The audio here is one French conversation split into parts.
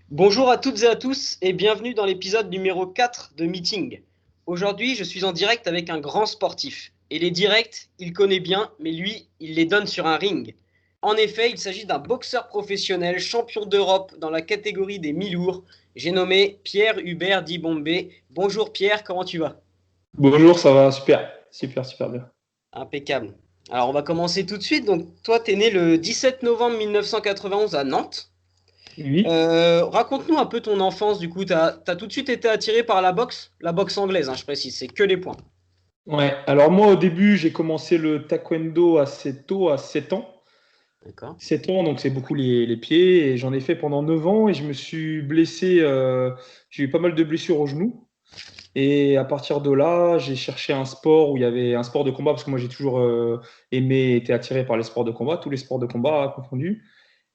Bonjour à toutes et à tous et bienvenue dans l'épisode numéro 4 de Meeting. Aujourd'hui, je suis en direct avec un grand sportif. Et les directs, il connaît bien, mais lui, il les donne sur un ring. En effet, il s'agit d'un boxeur professionnel, champion d'Europe dans la catégorie des mi-lourds. J'ai nommé Pierre Hubert Dibombé. Bonjour Pierre, comment tu vas? Bonjour, ça va super, super, super bien. Impeccable. Alors on va commencer tout de suite. Donc toi, tu es né le 17 novembre 1991 à Nantes. Oui. Raconte-nous un peu ton enfance, du coup, t'as tout de suite été attiré par la boxe anglaise, hein, je précise, c'est que les points. Ouais. Alors moi, au début, j'ai commencé le taekwondo assez tôt, à 7 ans. D'accord. 7 ans, donc c'est beaucoup les pieds. Et j'en ai fait pendant 9 ans et je me suis blessé. J'ai eu pas mal de blessures au genou. Et à partir de là, j'ai cherché un sport où il y avait un sport de combat, parce que moi j'ai toujours aimé, été attiré par les sports de combat, tous les sports de combat confondus.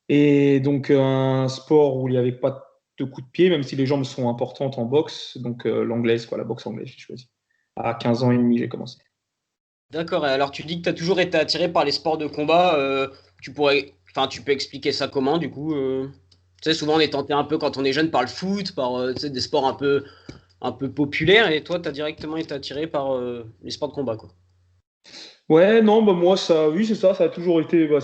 Et donc un sport où il n'y avait pas de coups de pied, même si les jambes sont importantes en boxe, donc l'anglaise, quoi, la boxe anglaise, j'ai choisi. À 15 ans et demi, j'ai commencé. D'accord, et alors tu dis que t'as toujours été attiré par les sports de combat, tu peux expliquer ça comment, du coup tu sais, souvent on est tenté un peu quand on est jeune par le foot, par tu sais, des sports un peu populaires, et toi t'as directement été attiré par les sports de combat, quoi. Ouais, non, bah moi, ça, oui, c'est ça, ça a toujours été, bah,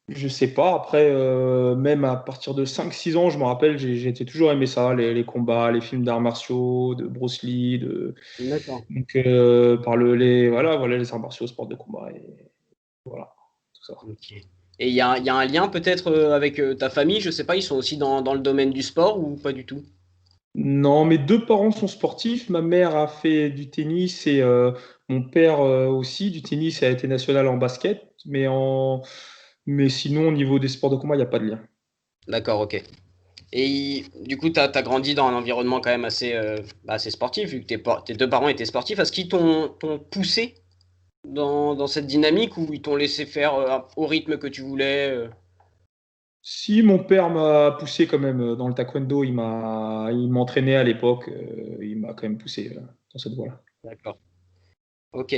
je sais pas, après, même à partir de 5 6 ans, je me rappelle, j'ai été toujours aimé ça, les combats, les films d'arts martiaux, de Bruce Lee, D'accord. donc, voilà, les arts martiaux, sport de combat, et voilà, tout ça. Ok. Et il y a un lien peut-être avec ta famille, je sais pas, ils sont aussi dans le domaine du sport ou pas du tout? Non, mes deux parents sont sportifs. Ma mère a fait du tennis et mon père aussi du tennis et a été national en basket. Mais sinon, au niveau des sports de combat, il n'y a pas de lien. D'accord, ok. Et du coup, tu as grandi dans un environnement quand même assez sportif, vu que tes deux parents étaient sportifs. Est-ce qu'ils t'ont poussé dans cette dynamique ou ils t'ont laissé faire au rythme que tu voulais Si mon père m'a poussé quand même dans le taekwondo, il m'entraînait à l'époque, il m'a quand même poussé dans cette voie-là. D'accord. Ok.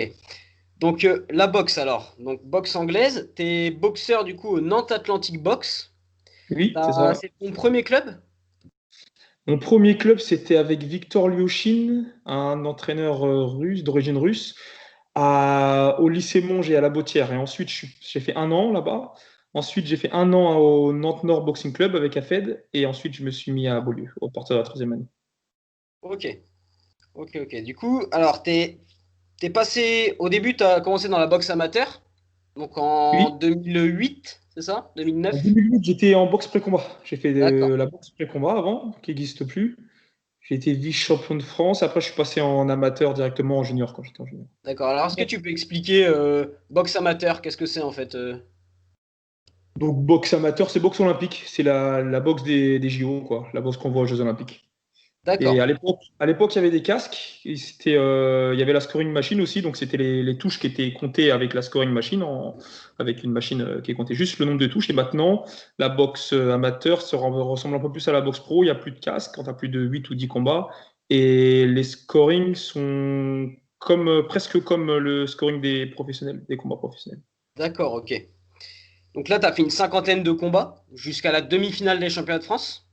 Donc, la boxe alors. Donc, boxe anglaise. T'es boxeur du coup au Nantes Atlantic Box. Oui, c'est ça. C'est ton premier club? Mon premier club, c'était avec Victor Lyushin, un entraîneur russe, d'origine russe, au lycée Monge et à la Bautière. Et ensuite, j'ai fait un an là-bas. Ensuite, j'ai fait un an au Nantes Nord Boxing Club avec AFED. Et ensuite, je me suis mis à Beaulieu, au porteur de la troisième année. Ok. Ok, ok. Du coup, alors, t'es passé. Au début, tu as commencé dans la boxe amateur. Donc en Oui, 2008, c'est ça? en 2009? 2008, j'étais en boxe pré-combat. J'ai fait D'accord. la boxe pré-combat avant, qui n'existe plus. J'ai été vice-champion de France. Après, je suis passé en amateur directement en junior quand j'étais en junior. D'accord. Alors, est-ce que tu peux expliquer boxe amateur, qu'est-ce que c'est en fait Donc, boxe amateur, c'est boxe olympique. C'est la boxe des JO, quoi. La boxe qu'on voit aux Jeux Olympiques. Et D'accord. à l'époque, il y avait des casques. Et il y avait la scoring machine aussi. Donc, c'était les touches qui étaient comptées avec la scoring machine, avec une machine qui comptait juste le nombre de touches. Et maintenant, la boxe amateur ressemble un peu plus à la boxe pro. Il n'y a plus de casque quand tu as plus de 8 ou 10 combats. Et les scorings sont presque comme le scoring des professionnels, des combats professionnels. D'accord, ok. Donc là, tu as fait une cinquantaine de combats jusqu'à la demi-finale des championnats de France.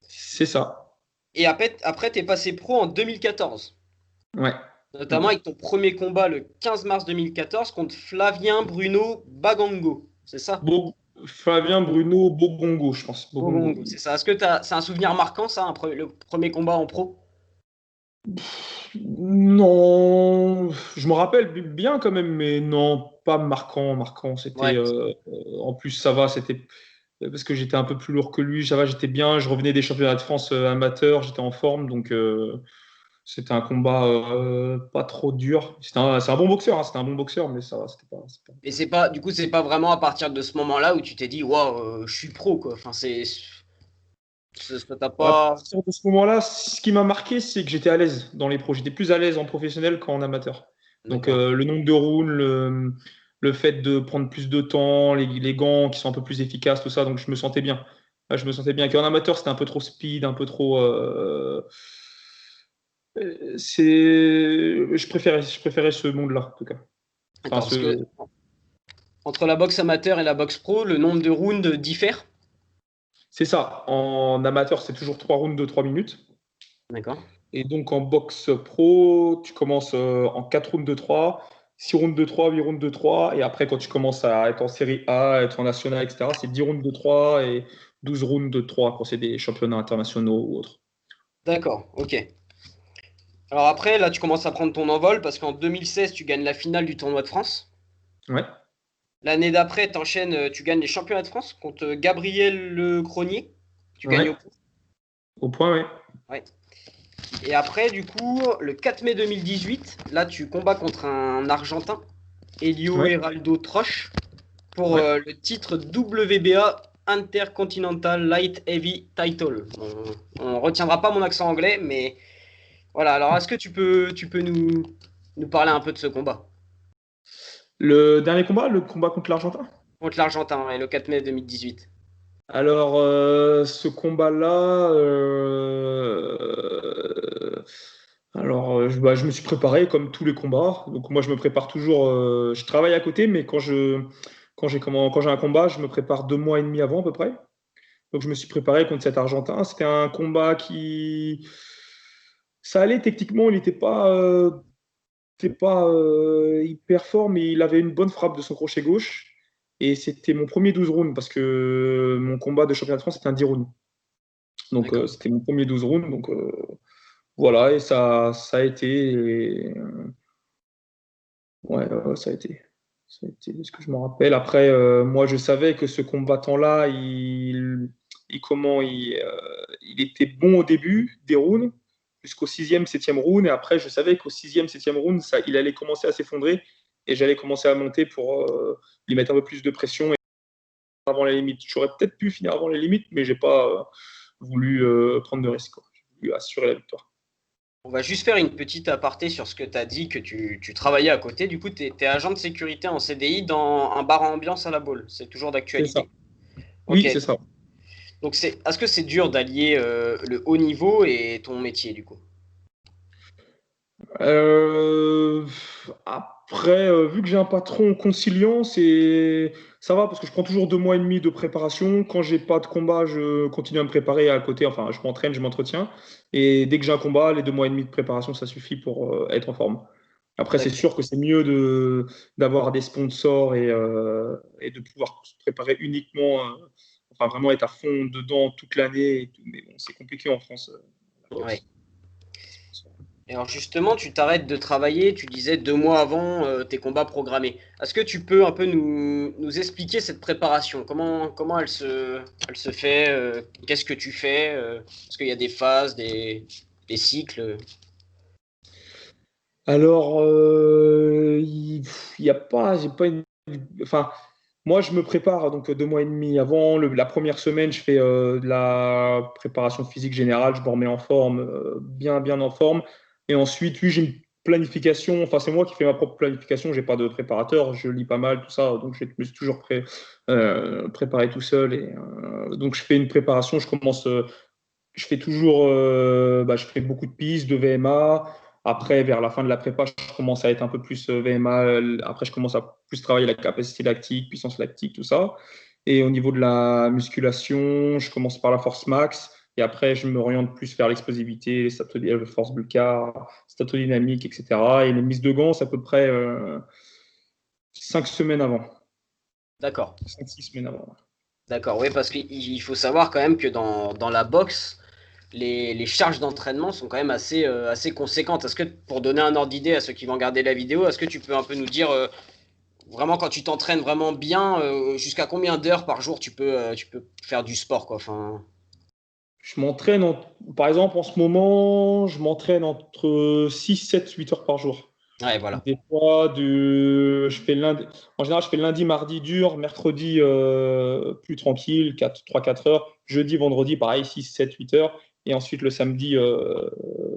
C'est ça. Et après tu es passé pro en 2014. Ouais. Notamment Ouais. avec ton premier combat le 15 mars 2014 contre Flavien Bruno Bagango. C'est ça? Flavien Bruno Bogongo, je pense. Bogongo. Bagango, c'est ça. Est-ce que c'est un souvenir marquant, ça, le premier combat en pro? Non, je me rappelle bien quand même, mais non, pas marquant, marquant. C'était, Ouais. en plus, ça va, c'était parce que j'étais un peu plus lourd que lui. Ça va, j'étais bien. Je revenais des championnats de France amateurs, j'étais en forme, donc c'était un combat pas trop dur. C'est un bon boxeur, hein, c'était un bon boxeur, mais ça va, Mais du coup, c'est pas vraiment à partir de ce moment-là où tu t'es dit, waouh, je suis pro, quoi. Enfin, ça t'a À pas. partir de ce moment-là, ce qui m'a marqué, c'est que j'étais à l'aise dans les pros. J'étais plus à l'aise en professionnel qu'en amateur. Donc D'accord. le nombre de rounds, le fait de prendre plus de temps, les gants qui sont un peu plus efficaces, tout ça, donc je me sentais bien. Là, je me sentais bien. Qu'en amateur, c'était un peu trop speed, un peu trop. Je préférais ce monde-là, en tout cas. Enfin, D'accord, parce que entre la boxe amateur et la boxe pro, le nombre de rounds diffère. C'est ça. En amateur, c'est toujours 3 rounds de 3 minutes. D'accord. Et donc en boxe pro, tu commences en 4 rounds de 3, 6 rounds de 3, 8 rounds de 3. Et après, quand tu commences à être en série A, être en national, etc., c'est 10 rounds de 3 et 12 rounds de 3 quand c'est des championnats internationaux ou autres. D'accord, ok. Alors après, là, tu commences à prendre ton envol parce qu'en 2016, tu gagnes la finale du tournoi de France. Ouais, L'année d'après, tu gagnes les championnats de France contre Gabriel Le Cronier. Tu gagnes ouais, au point. au point, ouais. Ouais. Et après, du coup, le 4 mai 2018, là, tu combats contre un Argentin, Elio Ouais, Heraldo Troche, pour ouais. le titre WBA Intercontinental Light Heavy Title. On retiendra pas mon accent anglais, mais voilà. Alors, est-ce que tu peux nous parler un peu de ce combat Le dernier combat, le combat contre l'Argentin. contre l'Argentin, ouais, le 4 mai 2018? Alors, ce combat-là, je me suis préparé comme tous les combats. Donc, moi, je me prépare toujours. Je travaille à côté, mais quand j'ai un combat, je me prépare 2 mois et demi avant à peu près. Donc, je me suis préparé contre cet Argentin. C'était un combat qui. Ça allait techniquement, il n'était pas hyper fort, mais il avait une bonne frappe de son crochet gauche. Et c'était mon premier 12 rounds parce que mon combat de championnat de France c'était un 10 rounds. Donc D'accord. c'était mon premier 12 rounds. Donc voilà, et ça a été. Ouais, ça a été. Ça a été de ce que je me rappelle. Après, moi je savais que ce combattant-là, il était bon au début des rounds, jusqu'au sixième, septième round. Et après, je savais qu'au sixième, septième round, il allait commencer à s'effondrer. Et j'allais commencer à monter pour lui mettre un peu plus de pression et avant les limites. J'aurais peut-être pu finir avant les limites, mais j'ai pas voulu prendre de risques, quoi. J'ai voulu assurer la victoire. On va juste faire une petite aparté sur ce que tu as dit, que tu travaillais à côté. Du coup, tu es agent de sécurité en CDI dans un bar à ambiance à la Baule. C'est toujours C'est ça. d'actualité. Ok. Oui, c'est ça. Donc, est-ce que c'est dur d'allier le haut niveau et ton métier, du coup? Euh, Après, vu que j'ai un patron conciliant, ça va parce que je prends toujours 2 mois et demi de préparation. Quand j'ai pas de combat, je continue à me préparer à côté. Enfin, je m'entraîne, je m'entretiens. Et dès que j'ai un combat, les 2 mois et demi de préparation, ça suffit pour être en forme. Après, c'est D'accord. sûr que c'est mieux d'avoir des sponsors et de pouvoir se préparer uniquement, enfin vraiment être à fond dedans toute l'année. Mais bon, c'est compliqué en France, la Ouais. boxe. Et alors justement, tu t'arrêtes de travailler, tu disais 2 mois avant tes combats programmés. Est-ce que tu peux un peu nous expliquer cette préparation? Comment elle se fait? Qu'est-ce que tu fais? Est-ce qu'il y a des phases, des cycles? Alors, il y a pas, j'ai pas enfin, moi, je me prépare donc 2 mois et demi avant. La première semaine, je fais de la préparation physique générale. Je me remets en forme, bien, bien en forme. Et ensuite, oui, j'ai une planification. Enfin, c'est moi qui fais ma propre planification. J'ai pas de préparateur. Je lis pas mal, tout ça. Donc, je me suis toujours préparé tout seul. Et donc, je fais une préparation. Je fais toujours, je fais beaucoup de pistes, de VMA. Après, vers la fin de la prépa, je commence à être un peu plus VMA. Après, je commence à plus travailler la capacité lactique, puissance lactique, tout ça. Et au niveau de la musculation, je commence par la force max. Et après, je m'oriente plus vers l'explosivité, les force bulka, statodynamique, etc. Et les mises de gants, c'est à peu près 5 semaines avant. D'accord. 5, 6 semaines avant. D'accord, oui, parce qu'il faut savoir quand même que dans la boxe, les charges d'entraînement sont quand même assez conséquentes. Est-ce que, pour donner un ordre d'idée à ceux qui vont regarder la vidéo, est-ce que tu peux un peu nous dire vraiment quand tu t'entraînes vraiment bien, jusqu'à combien d'heures par jour tu peux faire du sport, quoi? Enfin, Je m'entraîne, par exemple, en ce moment, je m'entraîne entre 6, 7, 8 heures par jour. ouais, voilà. Des fois, je fais lundi, en général, je fais lundi, mardi dur, mercredi plus tranquille, 3-4 heures. Jeudi, vendredi, pareil, 6, 7, 8 heures. Et ensuite, le samedi,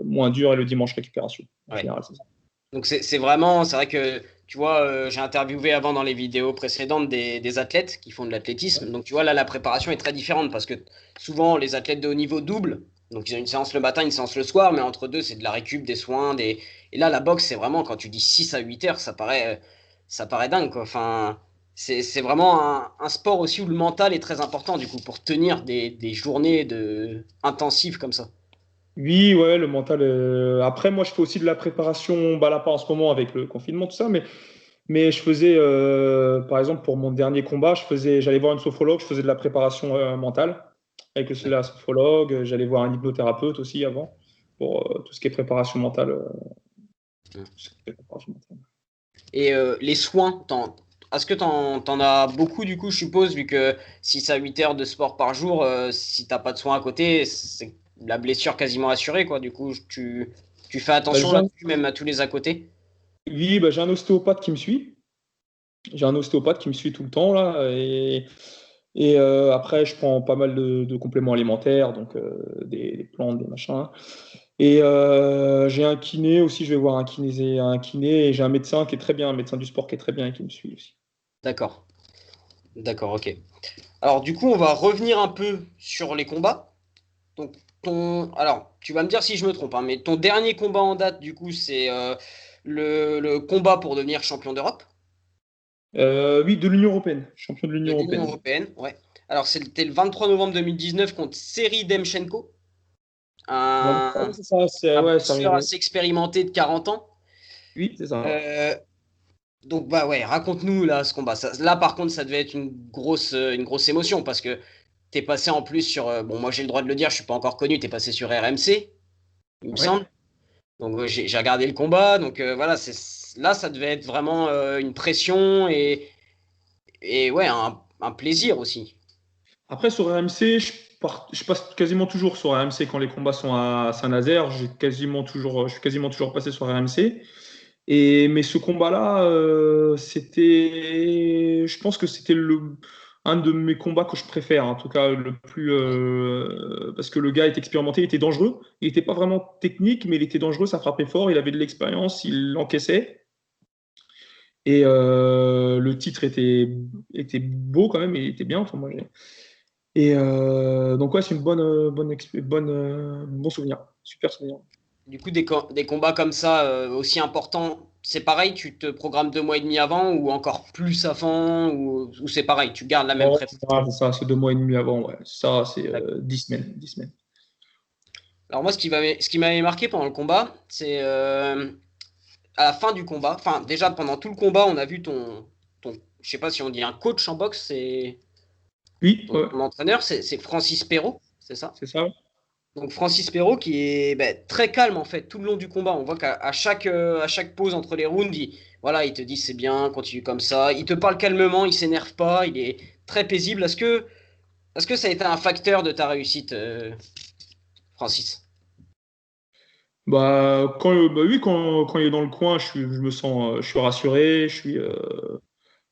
moins dur et le dimanche, récupération. En Ouais. général, c'est ça. Donc c'est vrai que tu vois, j'ai interviewé avant dans les vidéos précédentes des athlètes qui font de l'athlétisme. Donc tu vois, là, la préparation est très différente parce que souvent les athlètes de haut niveau doublent. Donc ils ont une séance le matin, une séance le soir, mais entre deux, c'est de la récup, des soins, Et là, la boxe, c'est vraiment, quand tu dis 6 à 8 heures, ça paraît dingue, quoi. Enfin, c'est vraiment un sport aussi où le mental est très important, du coup, pour tenir des journées intensives comme ça. Oui, ouais, le mental. Après, moi, je fais aussi de la préparation, bah là, pas en ce moment avec le confinement, tout ça, mais je faisais, par exemple, pour mon dernier combat, j'allais voir une sophrologue, je faisais de la préparation mentale avec la sophrologue, j'allais voir un hypnothérapeute aussi avant, pour tout ce qui est préparation mentale. Tout ce qui est préparation mentale. Et les soins, est-ce que t'en as beaucoup du coup, je suppose, vu que 6 à 8 heures de sport par jour, si t'as pas de soins à côté, c'est la blessure quasiment assurée, quoi. Du coup, tu fais Bah, attention là-dessus, même à tous les à côté. oui, bah, j'ai un ostéopathe qui me suit. J'ai un ostéopathe qui me suit tout le temps là, et après, je prends pas mal de compléments alimentaires, donc des plantes, des machins. Et j'ai un kiné aussi, je vais voir un kiné, et j'ai un médecin qui est très bien, un médecin du sport qui est très bien et qui me suit aussi. D'accord, d'accord, ok. Alors du coup, on va revenir un peu sur les combats. Donc alors, tu vas me dire si je me trompe, hein, mais ton dernier combat en date, du coup, c'est le combat pour devenir champion d'Europe. Oui, de l'Union européenne, champion de De l'Union l'Union européenne. européenne, ouais. Alors, c'était le 23 novembre 2019 contre Seri Demchenko, Ouais, un, c'est ça, un ouais, ça boxeur arrive. assez expérimenté de 40 ans. Oui, c'est ça. Euh, donc, bah ouais, raconte-nous là ce combat. Là, par contre, ça devait être une grosse émotion parce que t'es passé en plus sur. Bon, moi, j'ai le droit de le dire, je suis pas encore connu, t'es passé sur RMC, il me Ouais. semble. Donc, j'ai regardé le combat. Donc, voilà, là, ça devait être vraiment une pression et ouais, un plaisir aussi. Après, sur RMC, je passe quasiment toujours sur RMC quand les combats sont à Saint-Nazaire. Je suis quasiment toujours passé sur RMC. Mais ce combat-là, je pense que c'était un de mes combats que je préfère, en tout cas le plus, parce que le gars est expérimenté, il était dangereux. Il n'était pas vraiment technique, mais il était dangereux, ça frappait fort, il avait de l'expérience, il encaissait. Et le titre était beau quand même, il était bien. Enfin, donc ouais, c'est une bon souvenir, super souvenir. Du coup, des combats comme ça, aussi importants, c'est pareil, tu te programmes 2 mois et demi avant ou encore plus avant ou c'est pareil, tu gardes la même Non, prépa. c'est ça, c'est 2 mois et demi avant, ouais. Ça, c'est 10 semaines, 10 semaines. Alors moi, ce qui m'avait marqué pendant le combat, c'est à la fin du combat, enfin déjà pendant tout le combat, on a vu je sais pas si on dit un coach en boxe, c'est Oui, ouais, ton entraîneur, c'est Francis Perrault, c'est ça? c'est ça. Donc Francis Perrault qui est très calme en fait tout le long du combat. On voit à chaque pause entre les rounds, voilà, il te dit c'est bien, continue comme ça. Il te parle calmement, il s'énerve pas, il est très paisible. Est-ce que ça a été un facteur de ta réussite, Francis? Bah oui, quand il est dans le coin, je me sens, je suis rassuré,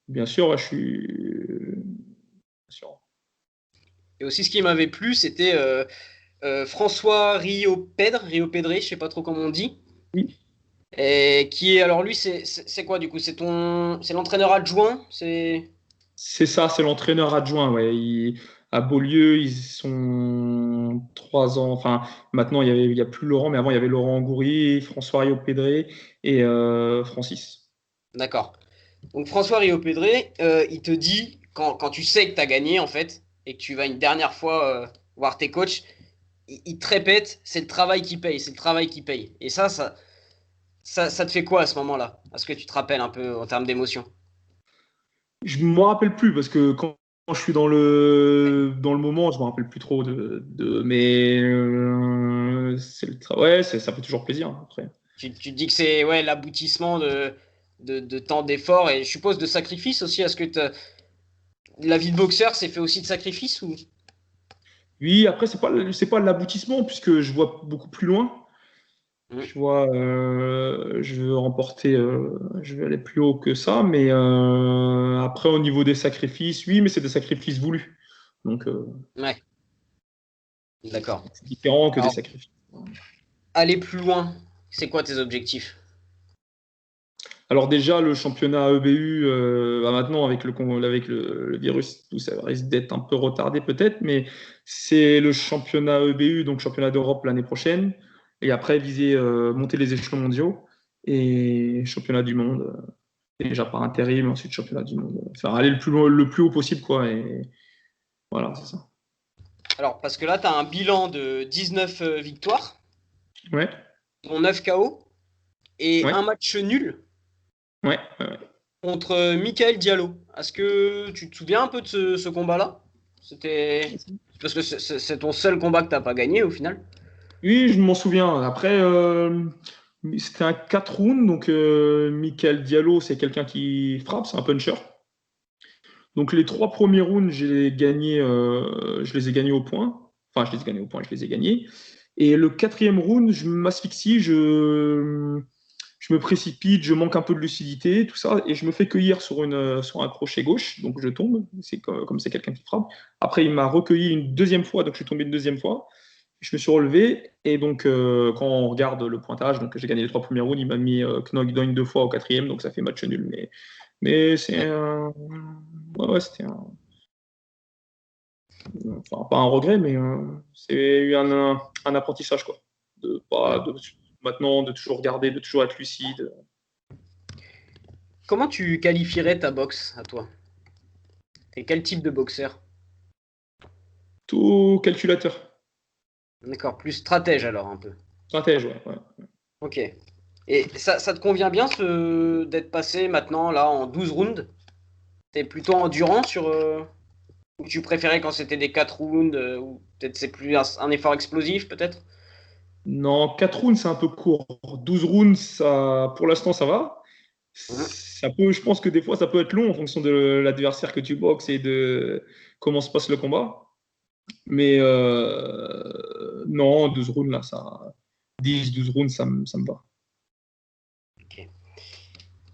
bien sûr, ouais, je suis, bien sûr. Et aussi ce qui m'avait plu, c'était François Rio Pedré, je sais pas trop comment on dit. Oui, Et qui est alors lui c'est quoi du coup? C'est l'entraîneur adjoint, c'est c'est ça, c'est l'entraîneur adjoint, ouais. À Beaulieu, ils sont 3 ans. Enfin, maintenant, il y a plus Laurent, mais avant, il y avait Laurent Angoury, François Rio-Pédré et Francis. d'accord. Donc François Rio Pedré, il te dit, quand tu sais que tu as gagné, en fait, et que tu vas une dernière fois voir tes coachs, il te répète, c'est le travail qui paye, c'est le travail qui paye. Et ça te fait quoi à ce moment-là? Est-ce que tu te rappelles un peu en termes d'émotion? Je me rappelle plus parce que quand je suis dans le moment, je me rappelle plus trop mais ouais, ça fait toujours plaisir après. Tu te dis que c'est ouais, l'aboutissement de tant d'efforts et je suppose de sacrifices aussi. Est-ce que la vie de boxeur, c'est fait aussi de sacrifices ou... Oui, après, c'est pas l'aboutissement puisque je vois beaucoup plus loin. Hmm. Je veux remporter, je veux aller plus haut que ça, mais après, au niveau des sacrifices, oui, mais c'est des sacrifices voulus. Donc, Ouais, d'accord. c'est différent que des Alors, sacrifices. aller plus loin, c'est quoi tes objectifs? Alors déjà, le championnat EBU, bah maintenant avec le virus, tout ça risque d'être un peu retardé peut-être, mais c'est le championnat EBU, donc championnat d'Europe l'année prochaine, et après viser monter les échelons mondiaux et championnat du monde. déjà pas un terrible, ensuite championnat du monde. Faire aller le plus haut possible, quoi. Et voilà, c'est ça. Alors, parce que là, tu as un bilan de 19 victoires, Ouais, dont 9 KO, et ouais, un match nul ouais. contre Michael Diallo. Est-ce que tu te souviens un peu de ce combat-là? C'était. Parce que c'est ton seul combat que tu n'as pas gagné au final. Oui, je m'en souviens. Après, c'était un 4 rounds, donc Michael Diallo, c'est quelqu'un qui frappe, c'est un puncher. Donc les 3 premiers rounds, je les ai gagnés au point. Enfin, je les ai gagnés au point, je les ai gagnés. Et le 4e round, je m'asphyxie, je me précipite, je manque un peu de lucidité, tout ça, et je me fais cueillir sur un crochet gauche, donc je tombe, c'est comme c'est quelqu'un qui frappe. Après, il m'a recueilli une deuxième fois, donc je suis tombé une deuxième fois. Je me suis relevé, et donc quand on regarde le pointage, donc j'ai gagné les 3 premiers rounds, il m'a mis knockdown 2 fois au 4e, donc ça fait match nul. Mais c'est un. Ouais, c'était un. Enfin, pas un regret, mais c'est eu un apprentissage, quoi. De pas, maintenant, de toujours regarder, de toujours être lucide. Comment tu qualifierais ta boxe à toi? T'es quel type de boxeur? Tout calculateur. D'accord, plus stratège alors un peu. Stratège, ouais. Ok. Et ça te convient bien d'être passé maintenant là en 12 rounds? T'es plutôt endurant ou tu préférais quand c'était des 4 rounds ou peut-être c'est plus un effort explosif peut-être? Non, 4 rounds, c'est un peu court. 12 rounds, ça, pour l'instant, ça va. Mhm. Je pense que des fois, ça peut être long en fonction de l'adversaire que tu boxes et de comment se passe le combat. Mais non, 12 rounds, là, 12 rounds, ça me va. Ok.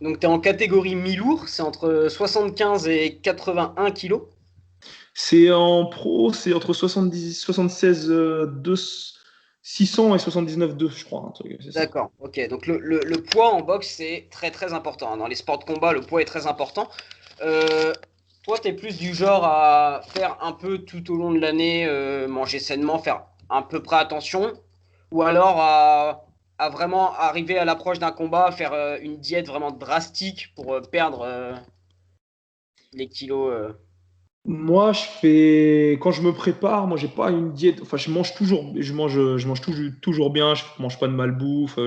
Donc t'es en catégorie mi-lourd, c'est entre 75 et 81 kilos. C'est en pro, c'est entre 76 600 et 79,2, je crois, un truc, c'est ça. D'accord, ok. Donc le poids en boxe, c'est très très important, hein. Dans les sports de combat, le poids est très important. Euh, Toi, tu es plus du genre à faire un peu tout au long de l'année, manger sainement, faire à peu près attention, ou alors à vraiment arriver à l'approche d'un combat, faire une diète vraiment drastique pour perdre les kilos. Moi, quand je me prépare, moi, j'ai pas une diète. Enfin, je mange toujours bien. Je mange pas de malbouffe.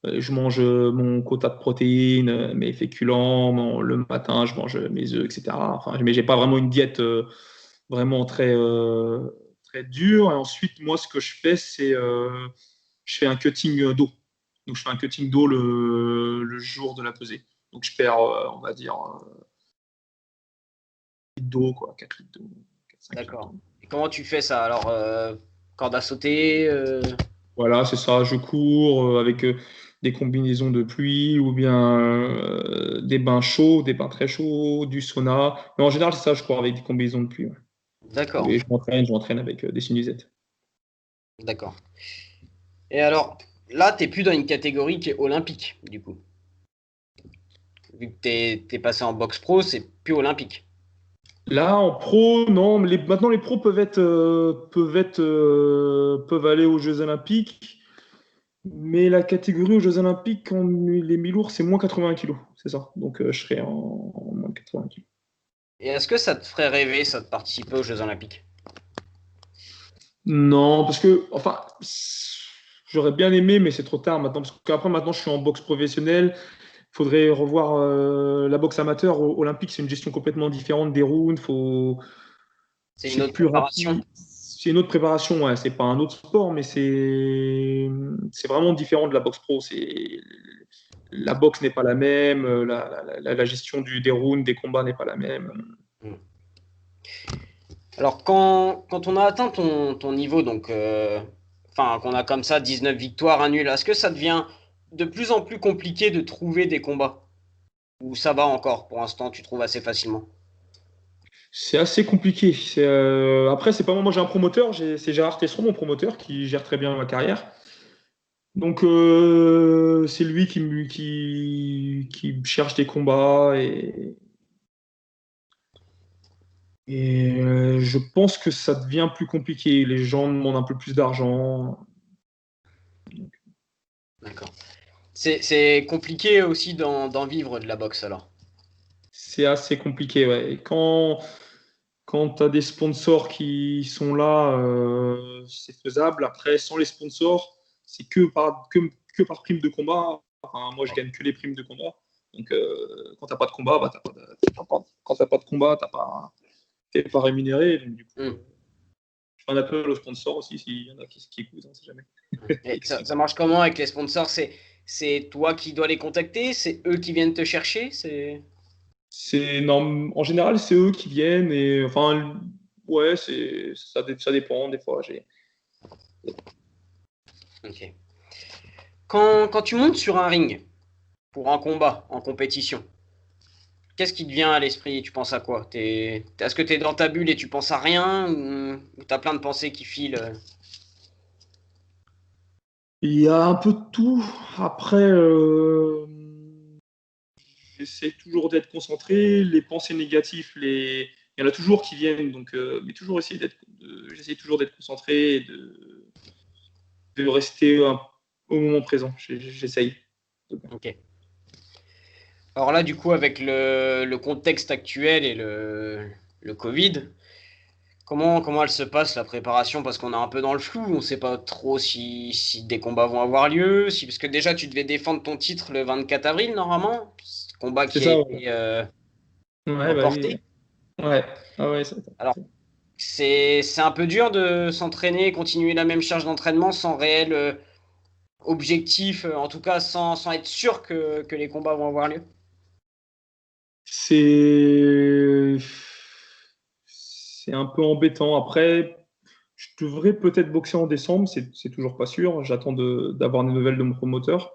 Je mange mon quota de protéines, mes féculents. Le matin, je mange mes œufs, etc. Enfin, mais j'ai pas vraiment une diète vraiment très dure. Et ensuite, moi, ce que je fais, c'est je fais un cutting d'eau. Donc, je fais un cutting d'eau le jour de la pesée. Donc, je perds, on va dire, litres d'eau, quoi, 4 litres d'eau, 4-5 litres D'accord. d'eau. Et comment tu fais ça? Alors, corde à sauter Voilà, c'est ça. Je cours avec des combinaisons de pluie ou bien des bains chauds, des bains très chauds, du sauna. Mais en général, c'est ça, je cours avec des combinaisons de pluie. Ouais. D'accord, Et je m'entraîne avec des sinusettes. d'accord. Et alors, là, t'es plus dans une catégorie qui est olympique, du coup. Vu que t'es passé en boxe pro, c'est plus olympique. Là, en pro, non, mais maintenant les pros peuvent aller aux Jeux Olympiques, mais la catégorie aux Jeux Olympiques, les mi-lourds, c'est moins 80 kilos, c'est ça. Donc je serai en moins de 80 kilos. Et est-ce que ça te ferait rêver, ça, de participer aux Jeux Olympiques? Non, parce que, enfin, j'aurais bien aimé, mais c'est trop tard maintenant, parce qu'après, maintenant, je suis en boxe professionnelle. Il faudrait revoir la boxe amateur olympique, c'est une gestion complètement différente des rounds. C'est une C'est autre plus préparation. rapide. C'est une autre préparation, ouais. C'est pas un autre sport, mais c'est vraiment différent de la boxe pro. La boxe n'est pas la même, la gestion des rounds, des combats n'est pas la même. Hmm. Alors, quand on a atteint ton niveau, donc, enfin, qu'on a comme ça 19 victoires, un nul, est-ce que ça devient de plus en plus compliqué de trouver des combats? Ou ça va encore, pour l'instant, tu trouves assez facilement? C'est assez compliqué. Après, c'est pas moi, j'ai un promoteur, c'est Gérard Tesseron, mon promoteur, qui gère très bien ma carrière. Donc, c'est lui qui cherche des combats et je pense que ça devient plus compliqué. Les gens demandent un peu plus d'argent. D'accord. C'est compliqué aussi d'en vivre de la boxe alors. C'est assez compliqué, ouais. Et quand tu as des sponsors qui sont là, c'est faisable. Après, sans les sponsors, c'est que par prime de combat. Enfin, moi, je gagne que les primes de combat. Donc, quand tu n'as pas de combat, bah, quand tu n'as pas de combat, t'es pas rémunéré. Donc, du coup, Hmm. je fais un appel aux sponsors aussi, s'il y en a qui écoutent, on sait jamais. Et ça marche comment avec les sponsors? C'est toi qui dois les contacter? C'est eux qui viennent te chercher? Non, en général, c'est eux qui viennent et enfin, ouais, ça dépend. Des fois, Ok. Quand tu montes sur un ring pour un combat en compétition, qu'est-ce qui te vient à l'esprit? Tu penses à quoi? Est-ce que tu es dans ta bulle et tu penses à rien ou tu as plein de pensées qui filent? il y a un peu de tout. Après, j'essaie toujours d'être concentré. Les pensées négatives, il y en a toujours qui viennent, donc, mais toujours j'essaie toujours d'être concentré et de rester au moment présent. J'essaye. Ok. Alors là, du coup, avec le contexte actuel et le Covid, comment elle se passe la préparation? Parce qu'on est un peu dans le flou, on ne sait pas trop si des combats vont avoir lieu, parce que déjà tu devais défendre ton titre le 24 avril normalement, combat C'est qui a ça, ouais. été Ouais, bah oui. reporté. Ouais. Ah ouais, Alors c'est un peu dur de s'entraîner et continuer la même charge d'entraînement sans réel objectif, en tout cas sans être sûr que les combats vont avoir lieu. c'est c'est un peu embêtant. Après, je devrais peut-être boxer en décembre, c'est toujours pas sûr. J'attends d'avoir des nouvelles de mon promoteur.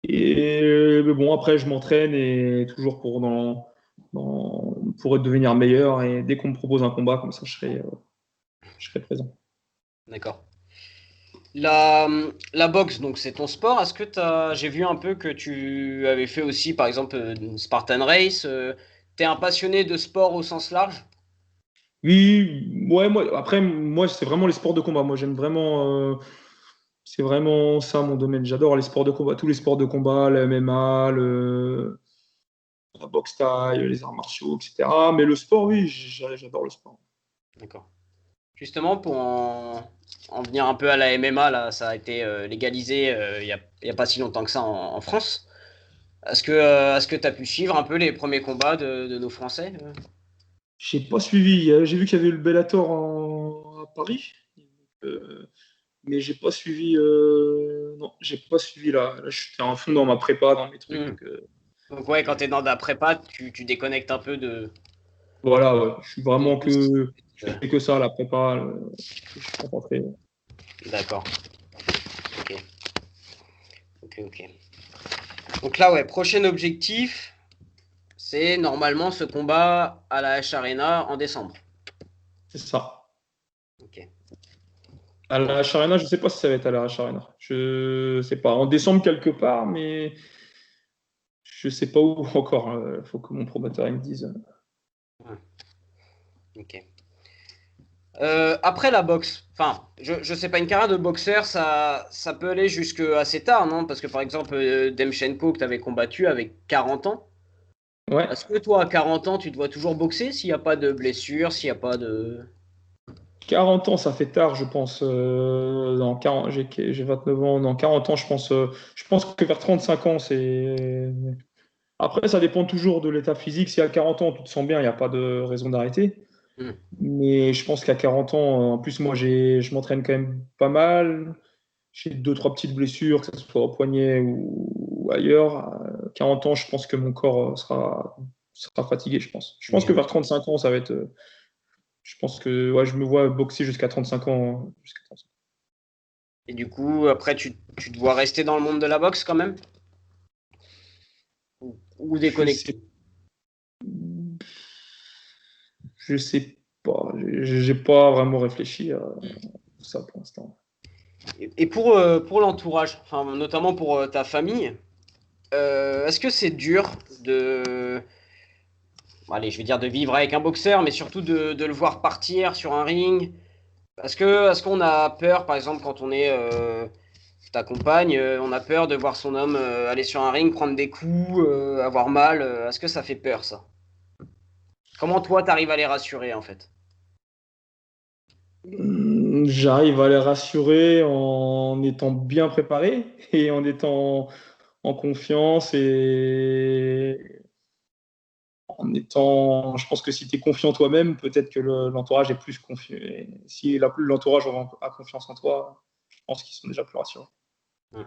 Mais bon, après, je m'entraîne et toujours pour devenir meilleur. Et dès qu'on me propose un combat, comme ça, je serai présent. D'accord. La boxe, donc c'est ton sport. Est-ce que j'ai vu un peu que tu avais fait aussi, par exemple, une Spartan Race. T'es un passionné de sport au sens large? Oui, ouais, après, moi, c'est vraiment les sports de combat. Moi, j'aime vraiment, c'est vraiment ça mon domaine. J'adore les sports de combat, tous les sports de combat, le MMA, la boxe thaï, les arts martiaux, etc. Mais le sport, oui, j'adore le sport. D'accord. Justement, pour en venir un peu à la MMA, là, ça a été légalisé il y a pas si longtemps que ça en France. Est-ce que tu as pu suivre un peu les premiers combats de nos Français? J'ai pas suivi. J'ai vu qu'il y avait eu le Bellator à Paris. Euh, mais j'ai pas suivi. Non, j'ai pas suivi là. Là, j'étais en fond dans ma prépa, dans mes trucs. Hmm. Donc, Donc ouais, quand tu es dans la prépa, tu déconnectes un peu voilà, ouais. Je suis de vraiment tout ce qui que. Je peut être, fais que ça, la prépa. Je suis concentré. D'accord. Ok. Ok, ok. Donc là, ouais, prochain objectif, c'est normalement ce combat à la H Arena en décembre. C'est ça. Ok. À la Bon. H Arena, je sais pas si ça va être à la H Arena. Je sais pas. En décembre, quelque part, mais je sais pas où encore. Il faut que mon promoteur il me dise. Ouais, ok. Après la boxe, enfin, je sais pas, une carrière de boxeur, ça peut aller jusque assez tard, non? Parce que par exemple, Demchenko que tu avais combattu avec 40 ans, Ouais. est-ce que toi, à 40 ans, tu dois toujours boxer s'il n'y a pas de blessure, s'il n'y a pas de... 40 ans, ça fait tard, je pense. Dans 40, j'ai 29 ans. Dans 40 ans, je pense que vers 35 ans, c'est. Après, ça dépend toujours de l'état physique. Si à 40 ans, tu te sens bien, il n'y a pas de raison d'arrêter. Hmm. Mais je pense qu'à 40 ans, en plus, moi, je m'entraîne quand même pas mal. J'ai deux, trois petites blessures, que ce soit au poignet ou ailleurs. À 40 ans, je pense que mon corps sera fatigué, je pense. Je pense que Mais- vers 35 ans, ça va être. Je pense que ouais, je me vois boxer jusqu'à 35 ans. Jusqu'à 35 ans. Et du coup, après, tu dois rester dans le monde de la boxe quand même? Ou Je déconnecter? sais, je sais pas. J'ai pas vraiment réfléchi à ça pour l'instant. Et pour l'entourage, enfin, notamment pour ta famille, est-ce que c'est dur de, bon, allez, je vais dire de vivre avec un boxeur, mais surtout de le voir partir sur un ring? Est-ce qu'on a peur, par exemple, quand on est ta compagne, on a peur de voir son homme aller sur un ring, prendre des coups, avoir mal. Est-ce que ça fait peur, ça? Comment toi, t'arrives à les rassurer, en fait? J'arrive à les rassurer en étant bien préparé et en étant en confiance et en étant. Je pense que si tu es confiant en toi-même, peut-être que l'entourage est plus confiant. Si l'entourage a confiance en toi, je pense qu'ils sont déjà plus rassurés. Hmm.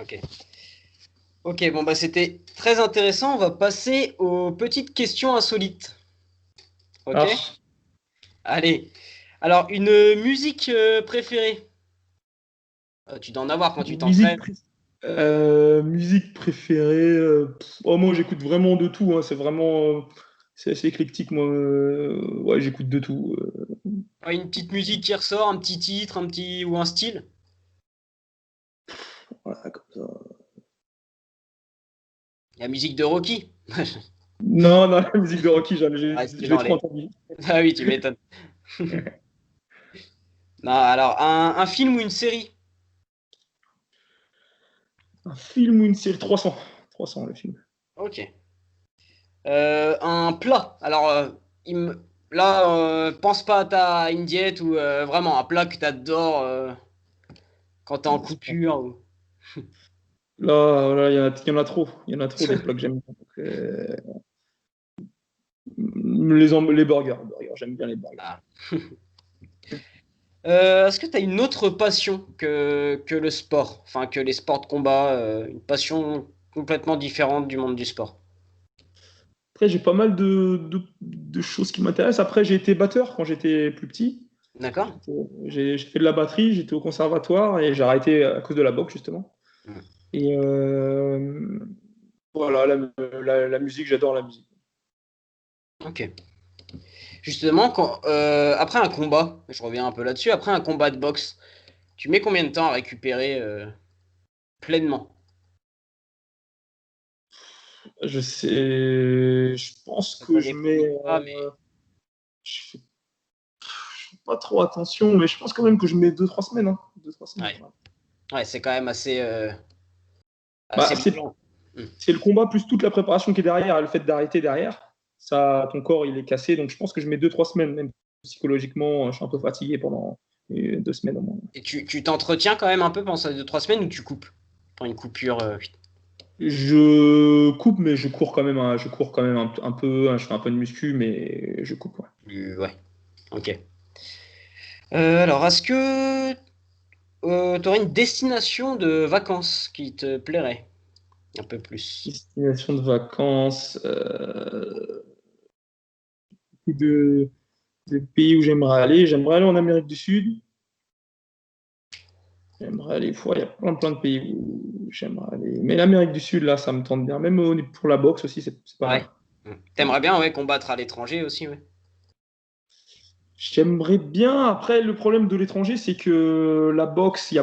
Ok. Ok, bon, bah c'était très intéressant. On va passer aux petites questions insolites. Ok? Alors, Allez. Alors, une musique préférée? Tu dois en avoir quand tu musique, t'entraînes. pré- musique préférée. Oh, moi, j'écoute vraiment de tout, hein. C'est vraiment. C'est assez éclectique, moi. Ouais, j'écoute de tout. Ouais, une petite musique qui ressort, un petit titre, ou un style? Voilà, comme ça. La musique de Rocky. Non, non, la musique de Rocky, jamais. Rester Je l'ai dans trop les. entendu. Ah oui, tu m'étonnes. Non, alors, un film ou une série? Un film ou une série? 300 le film. Ok. Un plat. Alors, là, pense pas à une diète ou vraiment un plat que t'adores quand t'es en coupure. Là, il y en a trop. Il y en a trop des plats que j'aime bien. Donc, les burgers. J'aime bien les burgers. Ah. Est-ce que t'as une autre passion que le sport? Enfin, que les sports de combat, une passion complètement différente du monde du sport. Après, j'ai pas mal de choses qui m'intéressent. Après, j'ai été batteur quand j'étais plus petit. D'accord? J'ai fait de la batterie, j'étais au conservatoire et j'ai arrêté à cause de la boxe, justement. Mm. Et voilà, la musique, j'adore la musique. Ok. Justement, après un combat, je reviens un peu là-dessus, après un combat de boxe, tu mets combien de temps à récupérer pleinement? Je sais, je pense que Ça je dépend du mets. combat, mais Je fais pas trop attention, mais je pense quand même que je mets 2, 3 semaines. Hein. 2, 3 semaines, ouais, quand même. ouais, c'est quand même Bah, assez c'est violent. Mm. c'est le combat plus toute la préparation qui est derrière, et le fait d'arrêter derrière. Ça, ton corps, il est cassé. Donc, je pense que je mets 2, 3 semaines, même psychologiquement. Je suis un peu fatigué pendant 2 semaines au moins. Et tu t'entretiens quand même un peu pendant ces 2, 3 semaines ou tu coupes? Prends une coupure. Je coupe, mais je cours quand même, je cours quand même un peu. Hein, je fais un peu de muscu, mais je coupe. Ouais. Ouais, ok. Alors, est-ce que tu aurais une destination de vacances qui te plairait un peu plus? Destination de vacances, de, de pays où j'aimerais aller. J'aimerais aller en Amérique du Sud. J'aimerais aller. Il y a plein de pays où j'aimerais aller. Mais l'Amérique du Sud, là, ça me tente bien. Même pour la boxe aussi, c'est pas Ouais. mal. T'aimerais bien, ouais, combattre à l'étranger aussi, ouais. J'aimerais bien. Après, le problème de l'étranger, c'est que la boxe,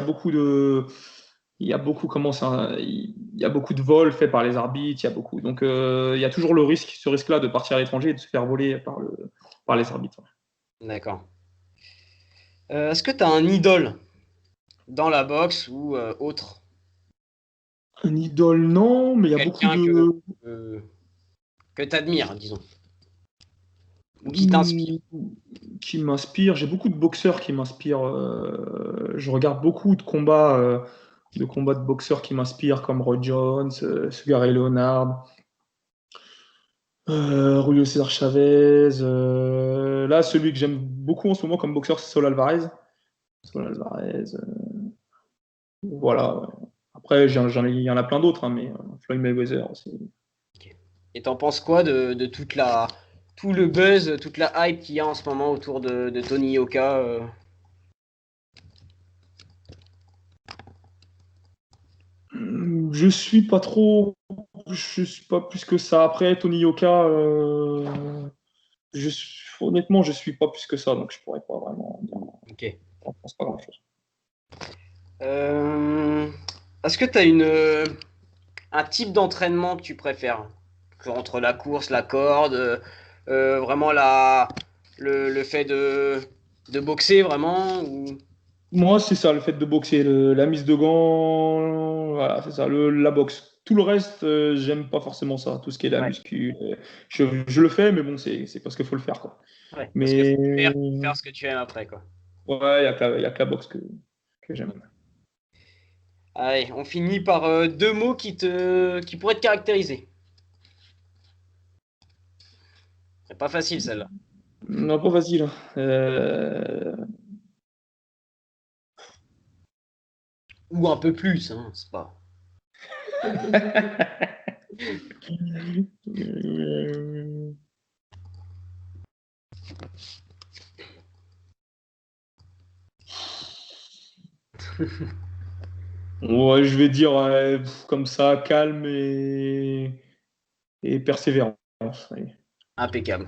comment ça, il y a beaucoup de vols faits par les arbitres. Il y a beaucoup. Donc, il y a toujours ce risque-là de partir à l'étranger et de se faire voler par les arbitres. D'accord. Est-ce que tu as un idole dans la boxe ou autre? Un idole, non, mais il y a beaucoup Quelqu'un de. euh, que tu admires, disons, ou qui t'inspire. Hmm, qui m'inspire. J'ai beaucoup de boxeurs qui m'inspirent. Je regarde beaucoup de combats de boxeurs qui m'inspirent, comme Roy Jones, Sugar Ray Leonard, Julio César Chavez. Là, celui que j'aime beaucoup en ce moment comme boxeur, c'est Saul Alvarez. Saul Alvarez. Voilà. Ouais. Après, il y en a plein d'autres, hein, mais Floyd Mayweather aussi. Ok. Et t'en penses quoi de tout le buzz, toute la hype qu'il y a en ce moment autour de Tony Yoka Je suis pas trop. Je suis pas plus que ça. Après, Tony Yoka. Honnêtement, je suis pas plus que ça, donc je pourrais pas vraiment dire. Ok. Je pense pas grand-chose. Euh, Est-ce que tu as un type d'entraînement que tu préfères? Genre entre la course, la corde, vraiment le fait de boxer vraiment ou... Moi, c'est ça, le fait de boxer, la mise de gants, voilà, c'est ça, la boxe. Tout le reste, j'aime pas forcément ça. Tout ce qui est la Ouais, muscu, je le fais, mais bon, c'est parce qu'il faut le faire, quoi. ouais. Parce que Mais faut faire ce que tu aimes après, quoi. ouais, il y a que la boxe que j'aime. Allez, on finit par deux mots qui pourraient te caractériser. C'est pas facile, celle-là. Non, pas facile, hein. Ou un peu plus, hein, c'est pas. Ouais, je vais dire comme ça, calme et persévérance. Allez. Impeccable.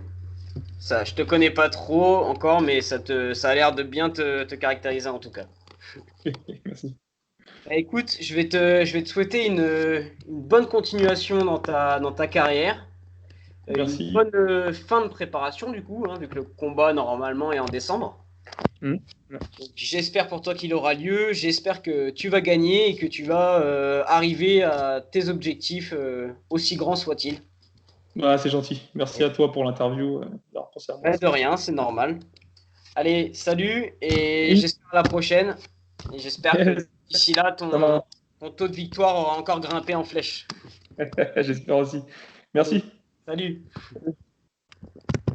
Ça, je te connais pas trop encore, mais ça a l'air de bien te caractériser en tout cas. Merci. Bah, écoute, je vais te souhaiter une bonne continuation dans ta carrière, une Merci. bonne fin de préparation du coup, hein, vu que le combat normalement est en décembre. Hmm. Donc, j'espère pour toi qu'il aura lieu, j'espère que tu vas gagner et que tu vas arriver à tes objectifs, aussi grands soient-ils. Ah, c'est gentil. Merci à toi pour l'interview, d'avoir pensé à moi. Ouais, de rien, c'est normal. Allez, salut et Oui. j'espère à la prochaine. Et j'espère que Yes, d'ici là, ça m'a- ton taux de victoire aura encore grimpé en flèche. J'espère aussi. Allez, Merci. salut.